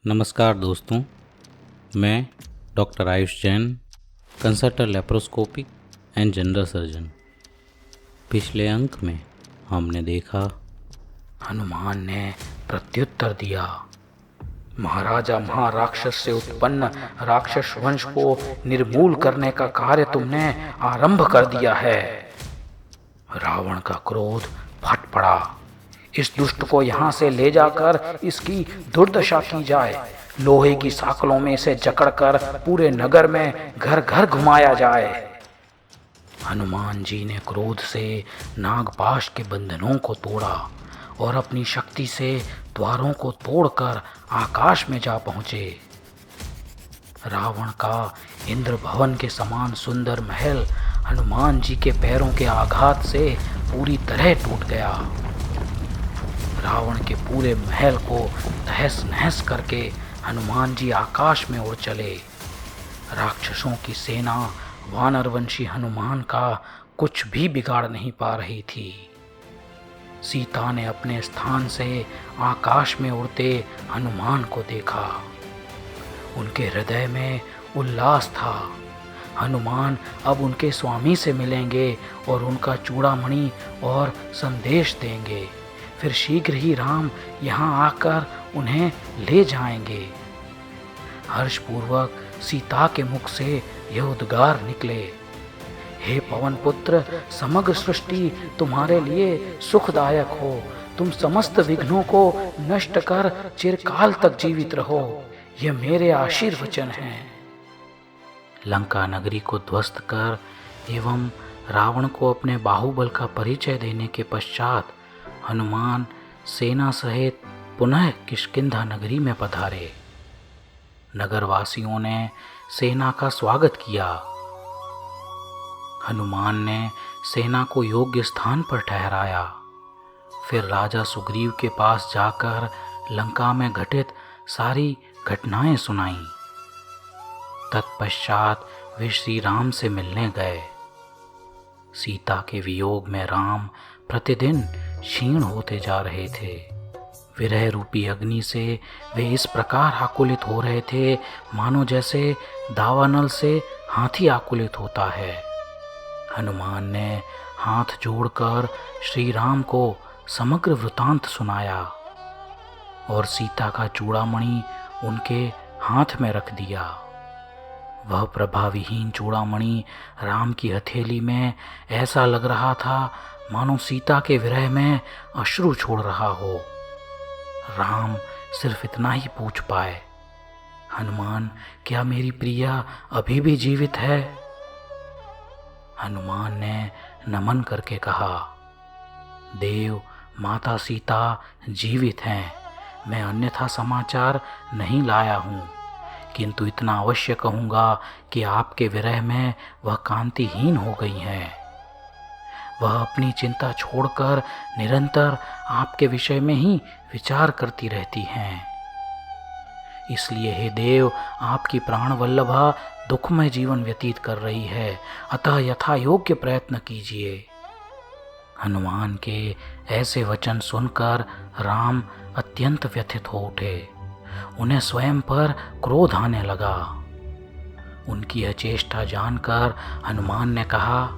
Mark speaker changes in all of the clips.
Speaker 1: नमस्कार दोस्तों, मैं doctor Ayush Jain, consultant laparoscopy and general surgeon. पिछले अंक में हमने देखा
Speaker 2: हनुमान ने प्रत्युत्तर दिया, महाराजा महाराक्षस से उत्पन्न राक्षस वंश को निर्मूल करने का कार्य तुमने आरंभ कर दिया है। रावण का क्रोध फट पड़ा। इस दुष्ट को यहाँ से ले जाकर इसकी दुर्दशा की जाए, लोहे की साकलों में इसे जकड़कर पूरे नगर में घर घर घुमाया जाए। हनुमान जी ने क्रोध से नागपाश के बंधनों को तोड़ा और अपनी शक्ति से द्वारों को तोड़कर आकाश में जा पहुंचे। रावण का इंद्र भवन के समान सुंदर महल हनुमान जी के पैरों के आघात से पूरी तरह टूट गया। रावण के पूरे महल को तहस नहस करके हनुमान जी आकाश में उड़ चले। राक्षसों की सेना वानरवंशी हनुमान का कुछ भी बिगाड़ नहीं पा रही थी। सीता ने अपने स्थान से आकाश में उड़ते हनुमान को देखा। उनके हृदय में उल्लास था। हनुमान अब उनके स्वामी से मिलेंगे और उनका चूड़ामणि और संदेश देंगे। फिर शीघ्र ही राम यहाँ आकर उन्हें ले जाएंगे। हर्षपूर्वक सीता के मुख से यह उद्गार निकले, हे पवन पुत्र, समग्र सृष्टि तुम्हारे लिए सुखदायक हो। तुम समस्त विघ्नों को नष्ट कर चिरकाल तक जीवित रहो, यह मेरे आशीर्वचन हैं। लंका नगरी को ध्वस्त कर एवं रावण को अपने बाहुबल का परिचय देने के पश्चात हनुमान सेना सहित पुनः किष्किंधा नगरी में पधारे। नगरवासियों ने सेना का स्वागत किया। हनुमान ने सेना को योग्य स्थान पर ठहराया। फिर राजा सुग्रीव के पास जाकर लंका में घटित सारी घटनाएं सुनाईं। तत्पश्चात वे श्री राम से मिलने गए। सीता के वियोग में राम प्रतिदिन क्षीण होते जा रहे थे। विरह रूपी अग्नि से वे इस प्रकार आकुलित हो रहे थे मानो जैसे दावानल से हाथी आकुलित होता है। हनुमान ने हाथ जोड़कर श्री राम को समग्र वृतांत सुनाया और सीता का चूड़ामणि उनके हाथ में रख दिया। वह प्रभाविहीन चूड़ामणि राम की हथेली में ऐसा लग रहा था मानो सीता के विरह में अश्रु छोड़ रहा हो। राम सिर्फ इतना ही पूछ पाए, हनुमान, क्या मेरी प्रिया अभी भी जीवित है? हनुमान ने नमन करके कहा, देव, माता सीता जीवित हैं। मैं अन्यथा समाचार नहीं लाया हूँ, किंतु इतना अवश्य कहूँगा कि आपके विरह में वह कांतिहीन हो गई हैं। वह अपनी चिंता छोड़कर निरंतर आपके विषय में ही विचार करती रहती हैं। इसलिए हे देव, आपकी प्राण वल्लभा दुखमय जीवन व्यतीत कर रही है, अतः यथा योग्य प्रयत्न कीजिए। हनुमान के ऐसे वचन सुनकर राम अत्यंत व्यथित हो उठे। उन्हें स्वयं पर क्रोध आने लगा। उनकी अचेष्टा जानकर हनुमान ने कहा,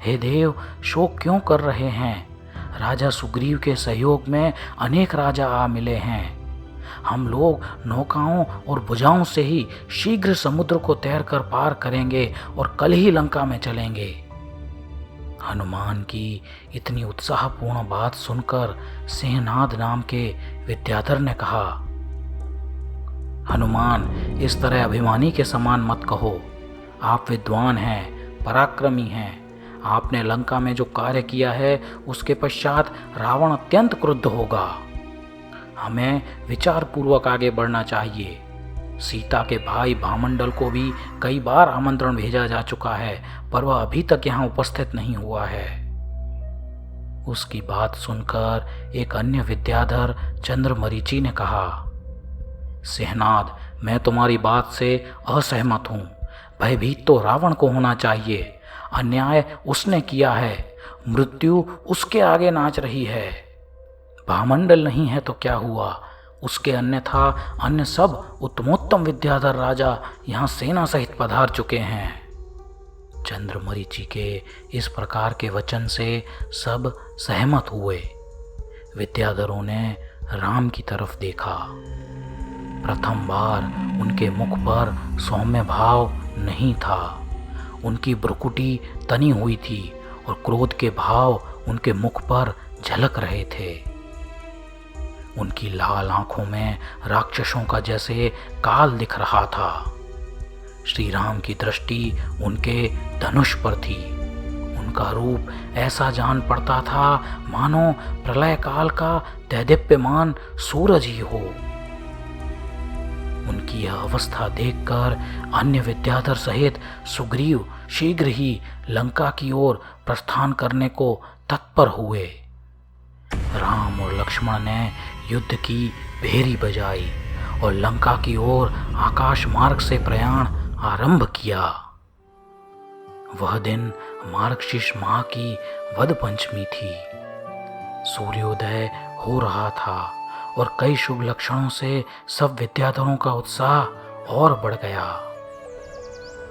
Speaker 2: हे देव, शोक क्यों कर रहे हैं? राजा सुग्रीव के सहयोग में अनेक राजा आ मिले हैं। हम लोग नौकाओं और भुजाओं से ही शीघ्र समुद्र को तैरकर पार करेंगे और कल ही लंका में चलेंगे। हनुमान की इतनी उत्साहपूर्ण बात सुनकर सिंहनाद नाम के विद्याधर ने कहा, हनुमान, इस तरह अभिमानी के समान मत कहो। आप विद्वान हैं, पराक्रमी हैं। आपने लंका में जो कार्य किया है उसके पश्चात रावण अत्यंत क्रुद्ध होगा। हमें विचार पूर्वक आगे बढ़ना चाहिए। सीता के भाई भामंडल को भी कई बार आमंत्रण भेजा जा चुका है, पर वह अभी तक यहाँ उपस्थित नहीं हुआ है। उसकी बात सुनकर एक अन्य विद्याधर चंद्रमरीचि ने कहा, सिंहनाद, मैं तुम्हारी बात से असहमत हूँ। भयभीत तो रावण को होना चाहिए। अन्याय उसने किया है, मृत्यु उसके आगे नाच रही है। भामंडल नहीं है तो क्या हुआ, उसके अन्यथा अन्य सब उत्तमोत्तम विद्याधर राजा यहाँ सेना सहित पधार चुके हैं। चंद्रमरीचि के इस प्रकार के वचन से सब सहमत हुए। विद्याधरों ने राम की तरफ देखा। प्रथम बार उनके मुख पर सौम्य भाव नहीं था। उनकी भ्रुकुटी तनी हुई थी और क्रोध के भाव उनके मुख पर झलक रहे थे। उनकी लाल आंखों में राक्षसों का जैसे काल दिख रहा था। श्री राम की दृष्टि उनके धनुष पर थी। उनका रूप ऐसा जान पड़ता था मानो प्रलय काल का दैदीप्यमान सूरज ही हो। उनकी यह अवस्था देखकर अन्य विद्याधर सहित सुग्रीव शीघ्र ही लंका की ओर प्रस्थान करने को तत्पर हुए। राम और लक्ष्मण ने युद्ध की भेरी बजाई और लंका की ओर आकाश मार्ग से प्रयाण आरंभ किया। वह दिन मार्गशीर्ष माह की वद पंचमी थी। सूर्योदय हो रहा था और कई शुभ लक्षणों से सब विद्याधरों का उत्साह और बढ़ गया।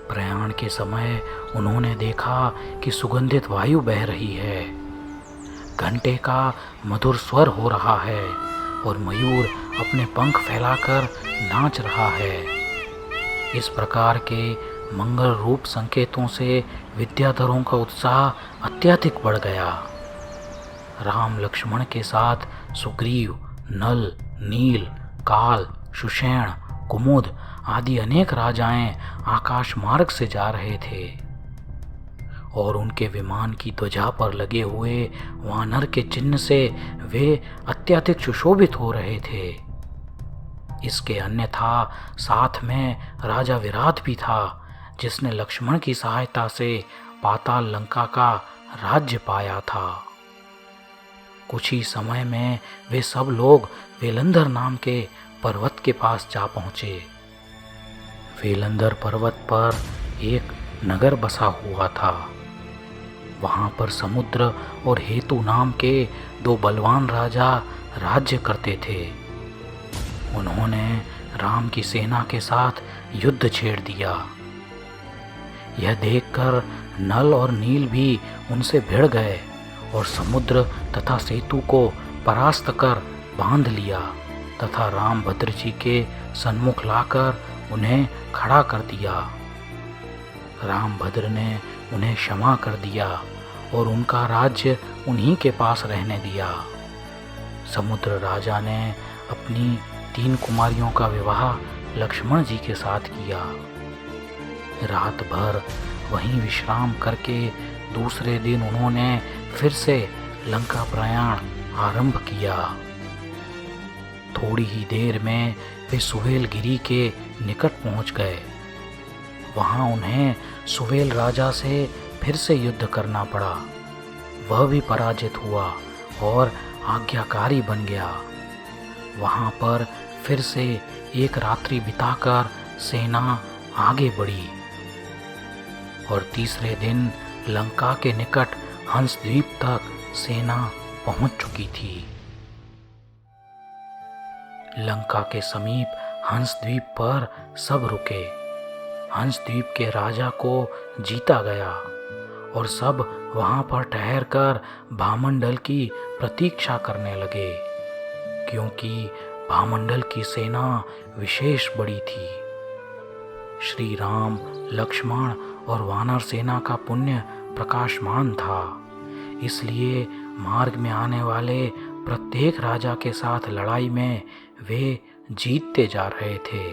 Speaker 2: प्रयाण के समय उन्होंने देखा कि सुगंधित वायु बह रही है, घंटे का मधुर स्वर हो रहा है और मयूर अपने पंख फैलाकर नाच रहा है। इस प्रकार के मंगल रूप संकेतों से विद्याधरों का उत्साह अत्यधिक बढ़ गया। राम लक्ष्मण के साथ सुग्रीव, नल, नील, काल, सुषेण, कुमुद आदि अनेक राजाएं आकाश मार्ग से जा रहे थे और उनके विमान की ध्वजा पर लगे हुए वानर के चिन्ह से वे अत्यधिक सुशोभित हो रहे थे। इसके अन्यथा साथ में राजा विराट भी था, जिसने लक्ष्मण की सहायता से पाताल लंका का राज्य पाया था। कुछ ही समय में वे सब लोग वेलंदर नाम के पर्वत के पास जा पहुँचे। वेलंदर पर्वत पर एक नगर बसा हुआ था। वहाँ पर समुद्र और हेतु नाम के दो बलवान राजा राज्य करते थे। उन्होंने राम की सेना के साथ युद्ध छेड़ दिया। यह देखकर नल और नील भी उनसे भिड़ गए और समुद्र तथा सेतु को परास्त कर बांध लिया तथा रामभद्र जी के सन्मुख लाकर उन्हें खड़ा कर दिया। रामभद्र ने उन्हें क्षमा कर दिया और उनका राज्य उन्हीं के पास रहने दिया। समुद्र राजा ने अपनी 3 कुमारियों का विवाह लक्ष्मण जी के साथ किया। रात भर वहीं विश्राम करके दूसरे दिन उन्होंने फिर से लंका प्रयाण आरंभ किया। थोड़ी ही देर में वे सुवेलगिरी के निकट पहुंच गए। वहां उन्हें सुवेल राजा से फिर से युद्ध करना पड़ा। वह भी पराजित हुआ और आज्ञाकारी बन गया। वहां पर फिर से एक रात्रि बिताकर सेना आगे बढ़ी और तीसरे दिन लंका के निकट हंस द्वीप तक सेना पहुंच चुकी थी। लंका के समीप हंस द्वीप पर सब रुके। हंस द्वीप के राजा को जीता गया और सब वहां पर ठहरकर भामंडल की प्रतीक्षा करने लगे, क्योंकि भामंडल की सेना विशेष बड़ी थी। श्री राम, लक्ष्मण और वानर सेना का पुण्य प्रकाशमान था, इसलिए मार्ग में आने वाले प्रत्येक राजा के साथ लड़ाई में वे जीतते जा रहे थे।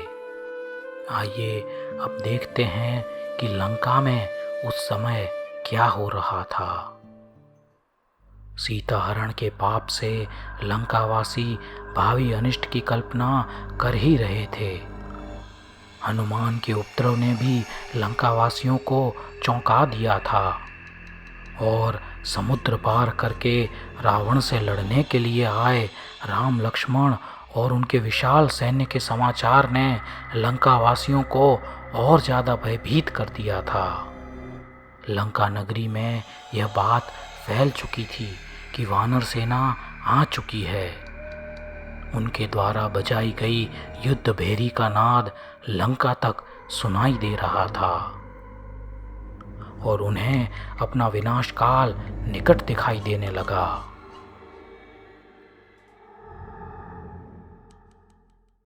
Speaker 2: आइए अब देखते हैं कि लंका में उस समय क्या हो रहा था। सीता हरण के पाप से लंकावासी भावी अनिष्ट की कल्पना कर ही रहे थे। हनुमान के उपद्रव ने भी लंकावासियों को चौंका दिया था और समुद्र पार करके रावण से लड़ने के लिए आए राम, लक्ष्मण और उनके विशाल सैन्य के समाचार ने लंकावासियों को और ज़्यादा भयभीत कर दिया था। लंका नगरी में यह बात फैल चुकी थी कि वानर सेना आ चुकी है। उनके द्वारा बजाई गई युद्ध भेरी का नाद लंका तक सुनाई दे रहा था और उन्हें अपना विनाश काल निकट दिखाई देने लगा।